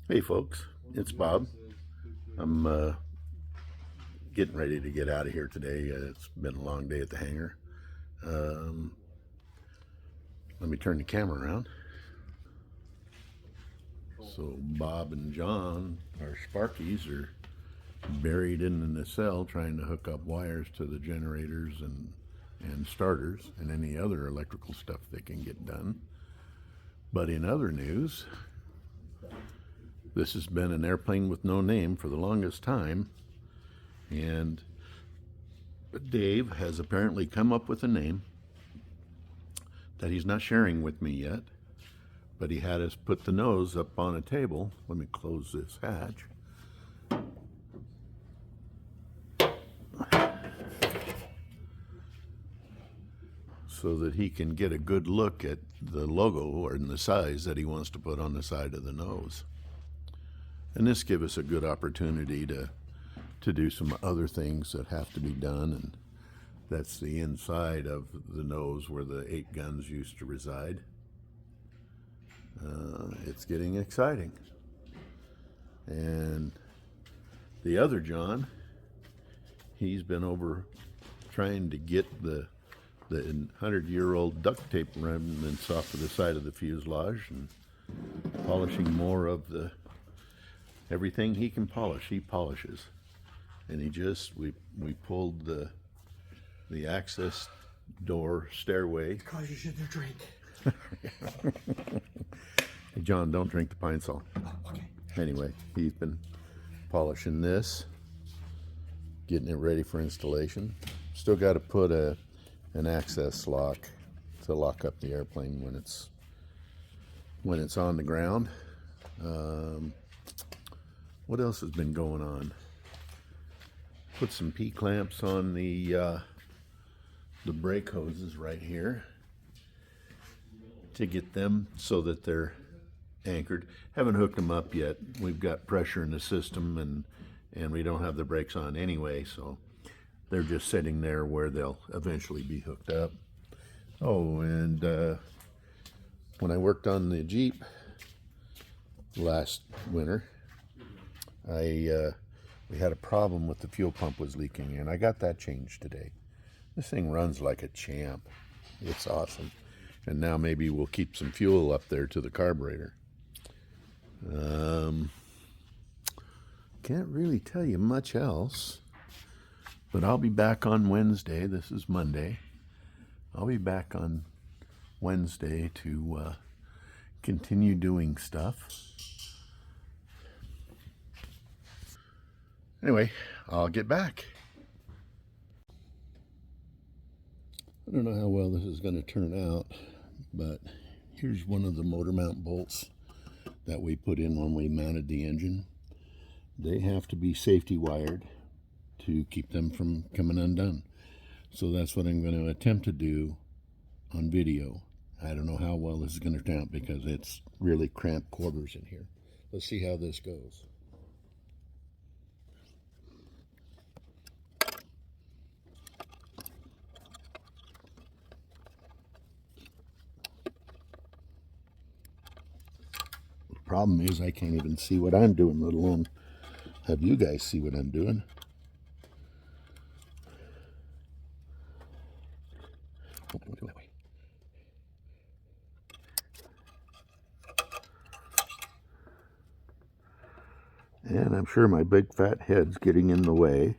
Hey folks, it's Bob. I'm getting ready to get out of here today. It's been a long day at the hangar. Um, Let me turn the camera around. So Bob and John, our Sparkies, are buried in the nacelle trying to hook up wires to the generators and starters and any other electrical stuff they can get done. But in other news, this has been an airplane with no name for the longest time, and Dave has apparently come up with a name that he's not sharing with me yet, but he had us put the nose up on a table. Let me close this hatch. So that he can get a good look at the logo or in the size that he wants to put on the side of the nose. And this gives us a good opportunity to do some other things that have to be done, and that's the inside of the nose where the 8 guns used to reside. It's getting exciting. And the other John, he's been over trying to get the 100-year-old duct tape remnants off of the side of the fuselage and polishing more of the everything he can polish, he polishes. And we pulled the access door stairway. Because you shouldn't drink. Hey John, don't drink the pine sol. Oh, okay. Anyway, he's been polishing this, getting it ready for installation. Still got to put an access lock to lock up the airplane when it's on the ground. What else has been going on? Put some P-clamps on the brake hoses right here to get them so that they're anchored. Haven't hooked them up yet. We've got pressure in the system and we don't have the brakes on anyway, so they're just sitting there where they'll eventually be hooked up. Oh, and when I worked on the Jeep last winter, we had a problem with the fuel pump was leaking, and I got that changed today. This thing runs like a champ. It's awesome. And now maybe we'll keep some fuel up there to the carburetor. Can't really tell you much else, but I'll be back on Wednesday. This is Monday. I'll be back on Wednesday to continue doing stuff. Anyway, I'll get back. I don't know how well this is going to turn out, but here's one of the motor mount bolts that we put in when we mounted the engine. They have to be safety wired to keep them from coming undone. So that's what I'm going to attempt to do on video. I don't know how well this is going to turn out because it's really cramped quarters in here. Let's see how this goes. Problem is I can't even see what I'm doing, let alone have you guys see what I'm doing. Oh, don't go that way. And I'm sure my big fat head's getting in the way.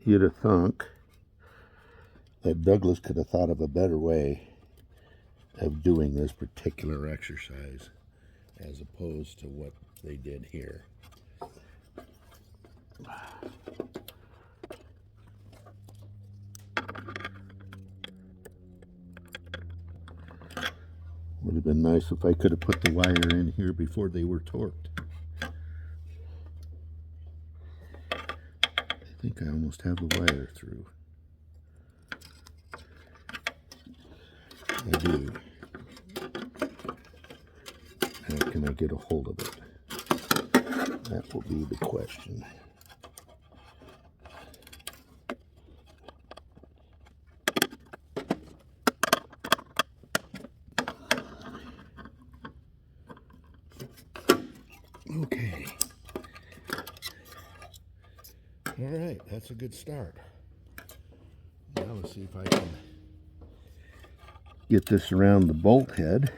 You'd have thunk that Douglas could have thought of a better way of doing this particular exercise as opposed to what they did here. Would have been nice if I could have put the wire in here before they were torqued. I think I almost have the wire through. I do. Now can I get a hold of it? That will be the question. All right, that's a good start. Now let's see if I can get this around the bolt head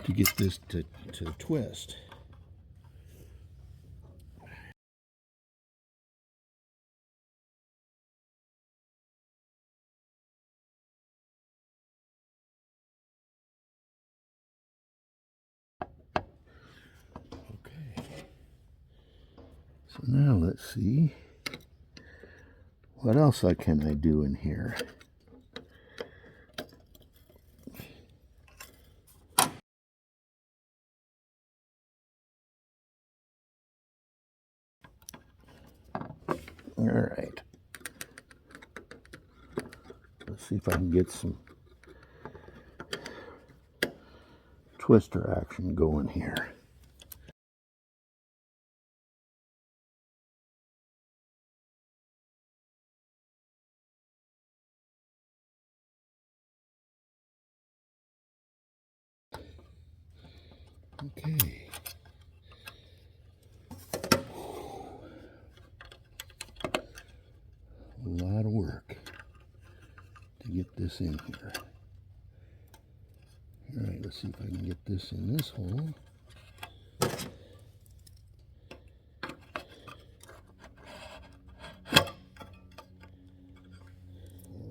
to get this to twist. Okay. So now let's see what else can I do in here. All right. Let's see if I can get some twister action going here. Okay. A lot of work to get this in here. All right, let's see if I can get this in this hole.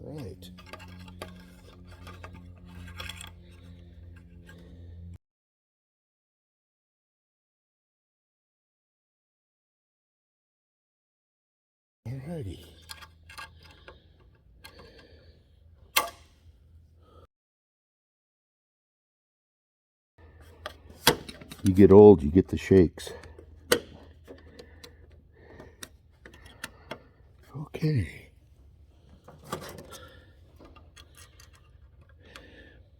All right. All righty. You get old, you get the shakes. Okay.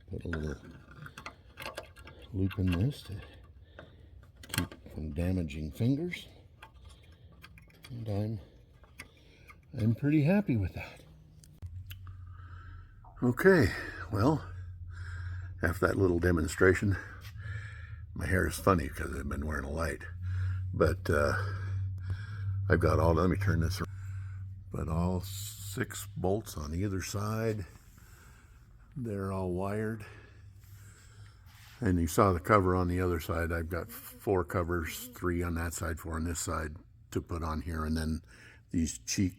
Put a little loop in this to keep from damaging fingers. And I'm pretty happy with that. Okay, well, after that little demonstration, my hair is funny because I've been wearing a light, but I've got all, let me turn this around, but all 6 bolts on either side, they're all wired. And you saw the cover on the other side. I've got 4 covers, 3 on that side, 4 on this side to put on here, and then these cheek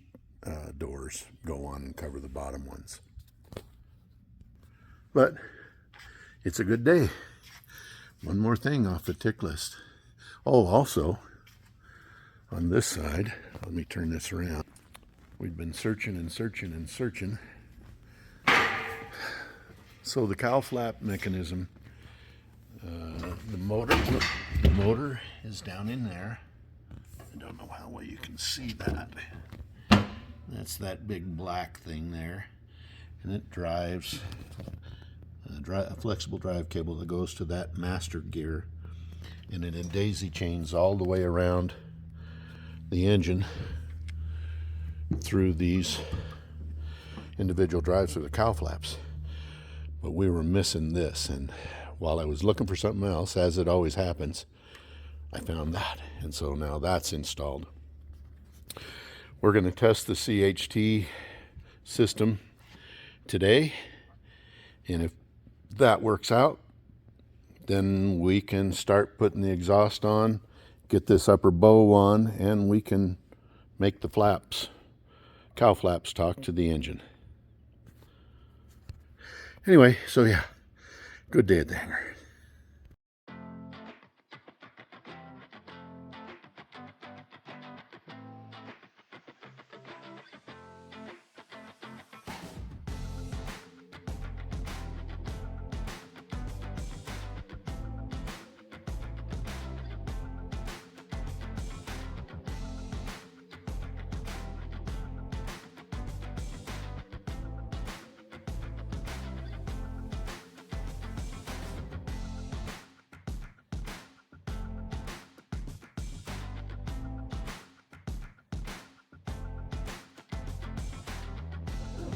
doors go on and cover the bottom ones. But it's a good day. One more thing off the tick list. Oh, also, on this side, let me turn this around. We've been searching and searching and searching. So the cowl flap mechanism, the motor is down in there. I don't know how well you can see that. That's that big black thing there. And it drives a flexible drive cable that goes to that master gear, and it daisy chains all the way around the engine through these individual drives through the cowl flaps. But we were missing this, and while I was looking for something else, as it always happens, I found that, and so now that's installed. We're going to test the CHT system today, and if that works out, then we can start putting the exhaust on, get this upper bow on, and we can make the flaps, cowl flaps, talk to the engine. Anyway, so yeah, good day at the hangar.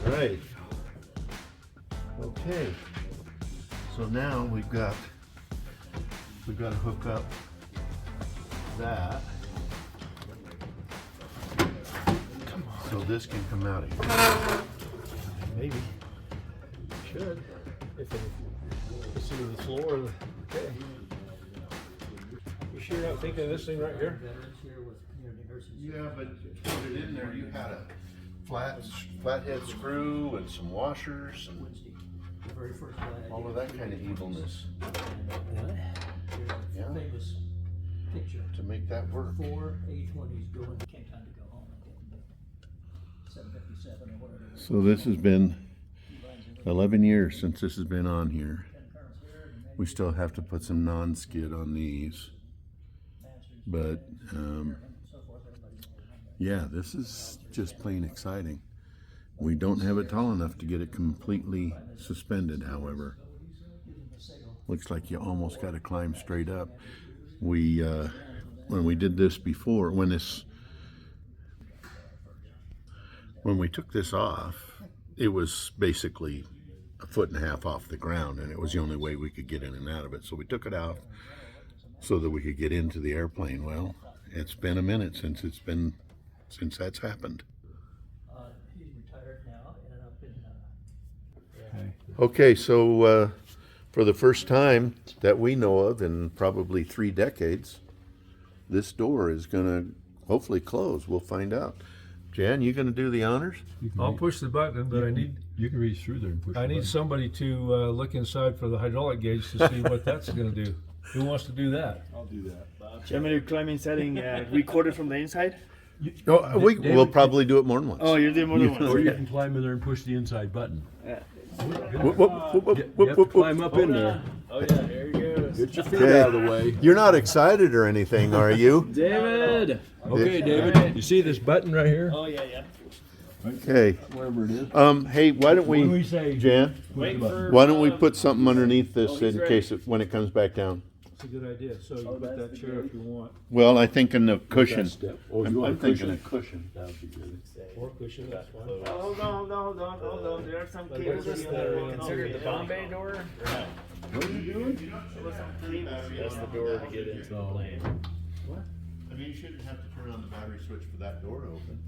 Right. Okay. So now we've got to hook up that So this can come out of here. Maybe. Should. If it's into the floor. Okay. You sure you're not thinking of this thing right here? Yeah, but to put it in there, you had a flathead screw and some washers and all of that kind of evilness. Yeah. To make that work. 4 A20s going. Came time to go home and get 757 or whatever. So this has been 11 years since this has been on here. We still have to put some non-skid on these. But yeah, this is just plain exciting. We don't have it tall enough to get it completely suspended, however. Looks like you almost got to climb straight up. We when we did this before, when we took this off, it was basically 1.5 feet off the ground, and it was the only way we could get in and out of it. So we took it out so that we could get into the airplane. Well, it's been a minute since that's happened. He's retired now and up in. Okay, so for the first time that we know of in probably 3 decades, this door is going to hopefully close. We'll find out. Jan, you going to do the honors? I'll push the button, but You can reach through there and push I need somebody to look inside for the hydraulic gauge to see what that's going to do. Who wants to do that? I'll do that. Do you want me to climb inside and record it from the inside? Oh, we'll probably do it more than once. Oh, you're doing more than Or one. you can climb in there and push the inside button. Whoop, whoop, whoop, whoop, You whoop, have to whoop, climb up in there. Oh yeah, there he goes. Get your feet Okay. out of the way. You're not excited or anything, are you? David! Okay, David, you see this button right here? Oh yeah, yeah. Okay. Wherever it is. Hey, why don't When we, we say Jan? Wait for. Why don't we put something underneath this he's in ready. case when it comes back down? It's a good idea. So you put that chair if you want. Well, I think in the cushion. that step. Oh, I'm you want a thinking cushion? a cushion. That would be good. Or cushion, that's fine. Oh, hold on. There are some Like cables. this is Considered the Bombay door? What are you doing? That's the door to get into the plane. I mean, you shouldn't have to turn on the battery switch for that door to open.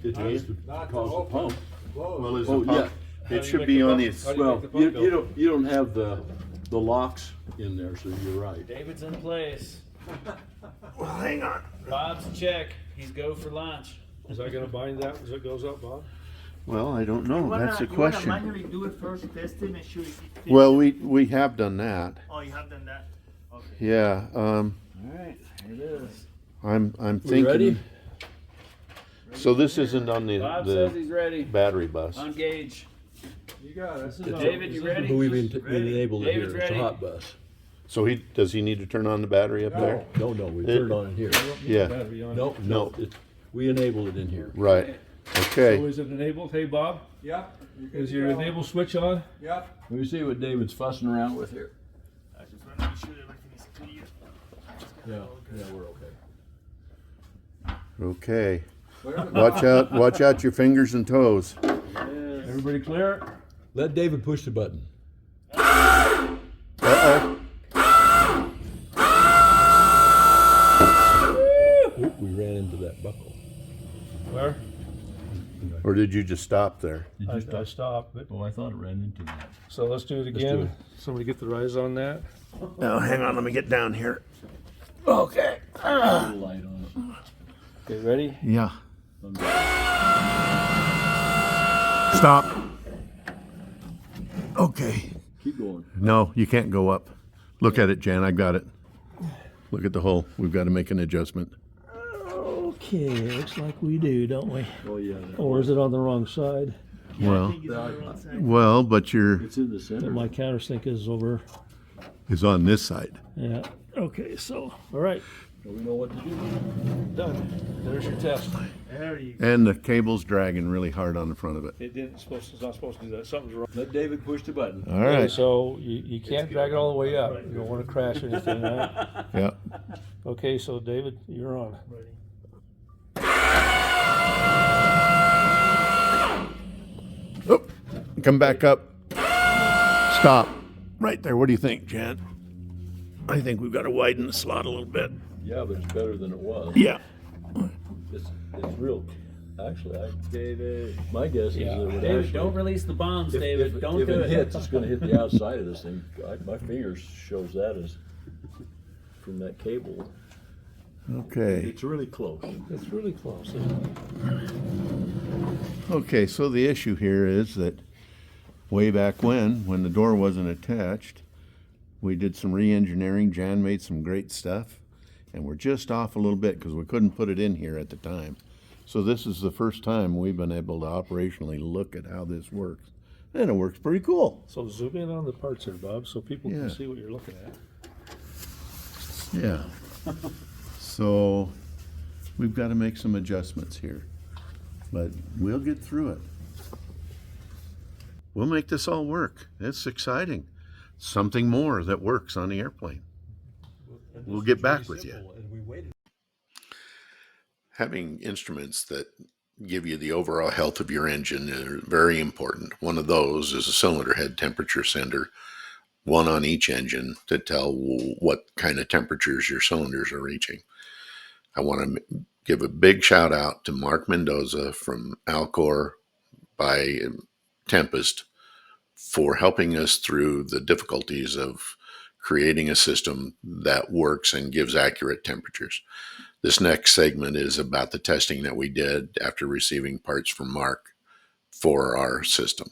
It has to cause the pump. Well, is Oh, the pump, How it do you should make be the on pump- the, how do you Well, make the pump go? you don't have the locks in there, so you're right. David's in place. well, hang on. Bob's check. He's go for lunch. Is that going to bind that as it goes up, Bob? Well, I don't know. That's the You wanna question. manually do it first, test it, and show it fits? Well, we have done that. Oh, you have done that? Okay. Yeah, Alright, here it is. I'm We thinking. ready? So this isn't on Bob says the he's ready. battery bus. On gauge. You got it. David, you ready? But we've Ready. enabled it here. David's It's a ready. hot bus. So does he need to turn on the battery up there? No, we turned on it here. Yeah. No, No. we enabled it in here. Right. So Okay. is it enabled? Hey, Bob? Yeah. Is your enable switch on? Yeah. Let me see what David's fussing around with here. I just want to make sure everything is clear. Yeah, we're okay. Okay. Watch out your fingers and toes. Everybody clear? Let David push the button. Uh-oh. Oop, we ran into that buckle. Where? Or did you just stop there? Did you I stop? stopped. But, Oh, I thought it ran into that. so let's do it do again. it. Somebody get the rise on that. Now, hang on. Let me get down here. Okay. Put a light on it. Okay, ready? Yeah. Stop. Okay. Keep going. No, you can't go up. Look at it, Jan. I got it. Look at the hole. We've got to make an adjustment. Okay, looks like we do, don't we? Oh, yeah. Or is it on the wrong side? Well, It's on the wrong side. well, but your It's in the center. My countersink is over. is on this side. Yeah. Okay, so, all right. So we know what to do. Done. There's your test. There you go. And the cable's dragging really hard on the front of it. It's not supposed to do that. Something's wrong. Let David push the button. All right. So you can't drag it all the way up. You don't want to crash anything, right? Yeah. Okay, so David, you're on. Oh, come back up. Stop. Right there. What do you think, Jan? I think we've got to widen the slot a little bit. Yeah, but it's better than it was. Yeah. It's real. Actually, David. my guess is Yeah. it would David, actually. don't release the bombs, David. Don't if do it it. hits, it's going to hit the outside of this thing. My fingers shows that as from that cable. Okay. It's really close. It's really close, isn't it? Okay, so the issue here is that way back when the door wasn't attached, we did some re-engineering. Jan made some great stuff, and we're just off a little bit because we couldn't put it in here at the time. So this is the first time we've been able to operationally look at how this works. And it works pretty cool. So zoom in on the parts here, Bob, so people Yeah. can see what you're looking at. Yeah. So we've got to make some adjustments here, but we'll get through it. We'll make this all work. It's exciting. Something more that works on the airplane. We'll get back with you. Having instruments that give you the overall health of your engine are very important. One of those is a cylinder head temperature sender, one on each engine to tell what kind of temperatures your cylinders are reaching. I want to give a big shout out to Mark Mendoza from Alcor by Tempest for helping us through the difficulties of creating a system that works and gives accurate temperatures. This next segment is about the testing that we did after receiving parts from Mark for our system.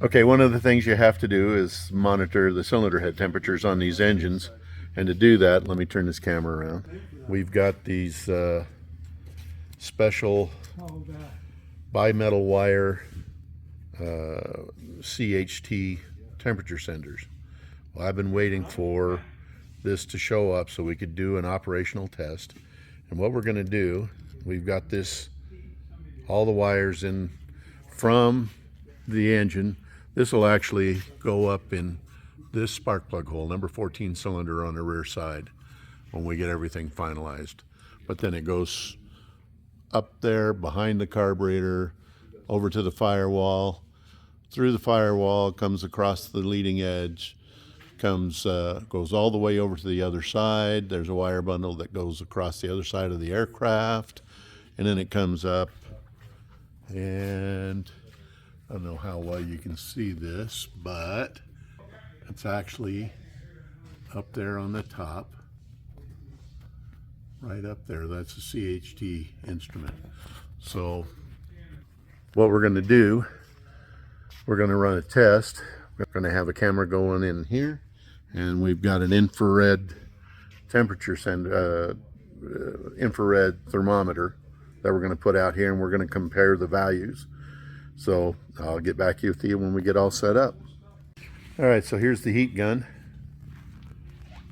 Okay, one of the things you have to do is monitor the cylinder head temperatures on these engines. And to do that, let me turn this camera around. We've got these special bimetal wire CHT temperature senders. Well, I've been waiting for this to show up so we could do an operational test. And what we're going to do, we've got this, all the wires in from the engine. This will actually go up in this spark plug hole, number 14 cylinder on the rear side when we get everything finalized. But then it goes up there behind the carburetor, over to the firewall, through the firewall, comes across the leading edge, goes all the way over to the other side. There's a wire bundle that goes across the other side of the aircraft, and then it comes up, and I don't know how well you can see this, but it's actually up there on the top, right up there. That's a CHT instrument. So what we're going to do, we're going to run a test. We're going to have a camera going in here, and we've got an infrared temperature infrared thermometer that we're going to put out here, and we're going to compare the values. So I'll get back with you when we get all set up. All right, so here's the heat gun.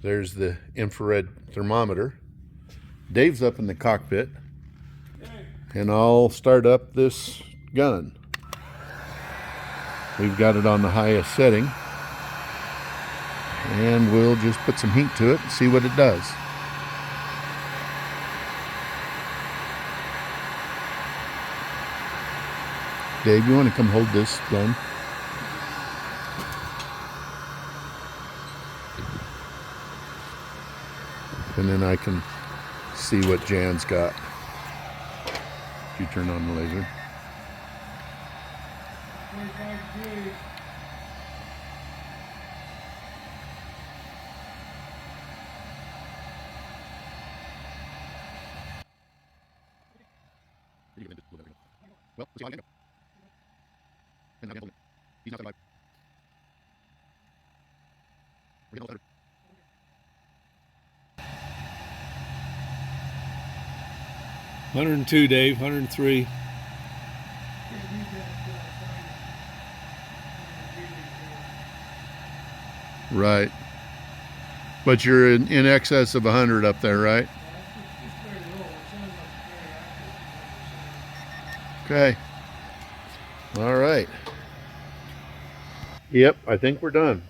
There's the infrared thermometer. Dave's up in the cockpit, and I'll start up this gun. We've got it on the highest setting, and we'll just put some heat to it and see what it does. Dave, you want to come hold this gun? And then I can see what Jan's got. If you turn on the laser. Well, let's see how I get it. And I'm he's not alive. We're gonna 102, Dave, 103. Right. But you're in excess of 100 up there, right? Okay. All right. Yep, I think we're done.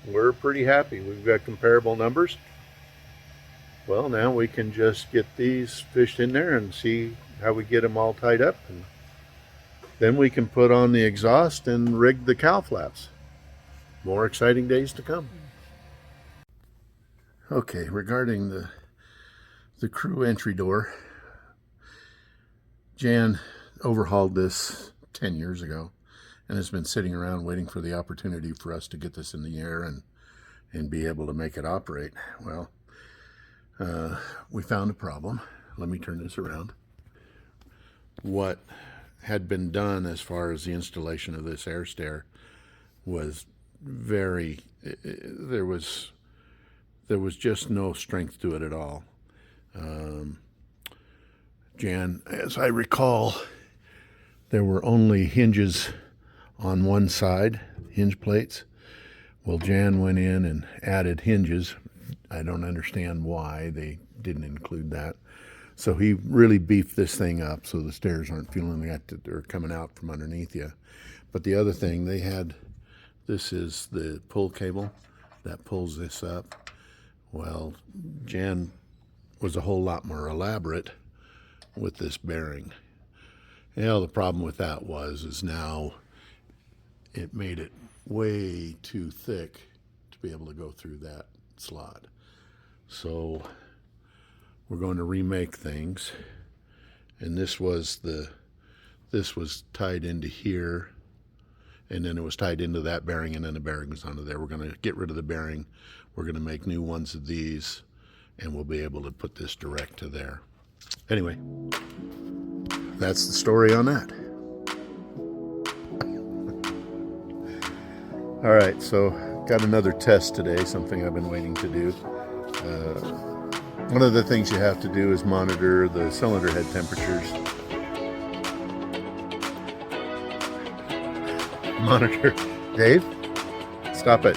We're pretty happy. We've got comparable numbers. Well, now we can just get these fished in there and see how we get them all tied up. And then we can put on the exhaust and rig the cowl flaps. More exciting days to come. Okay, regarding the the crew entry door. Jan overhauled this 10 years ago and has been sitting around waiting for the opportunity for us to get this in the air and be able to make it operate. Well, we found a problem. Let me turn this around. What had been done as far as the installation of this air stair was very, there was just no strength to it at all. Jan, as I recall, there were only hinges on one side, hinge plates. Well, Jan went in and added hinges. I don't understand why they didn't include that. So he really beefed this thing up so the stairs aren't feeling like they're coming out from underneath you. But the other thing, they had, this is the pull cable that pulls this up. Well, Jan was a whole lot more elaborate with this bearing. You know, the problem with that is now it made it way too thick to be able to go through that slot. So we're going to remake things, and this was tied into here, and then it was tied into that bearing, and then the bearing was onto there. We're going to get rid of the bearing. We're going to make new ones of these, and we'll be able to put this direct to there. Anyway, that's the story on that. All right, so got another test today, something I've been waiting to do. One of the things you have to do is monitor the cylinder head temperatures. Monitor. Dave, stop it.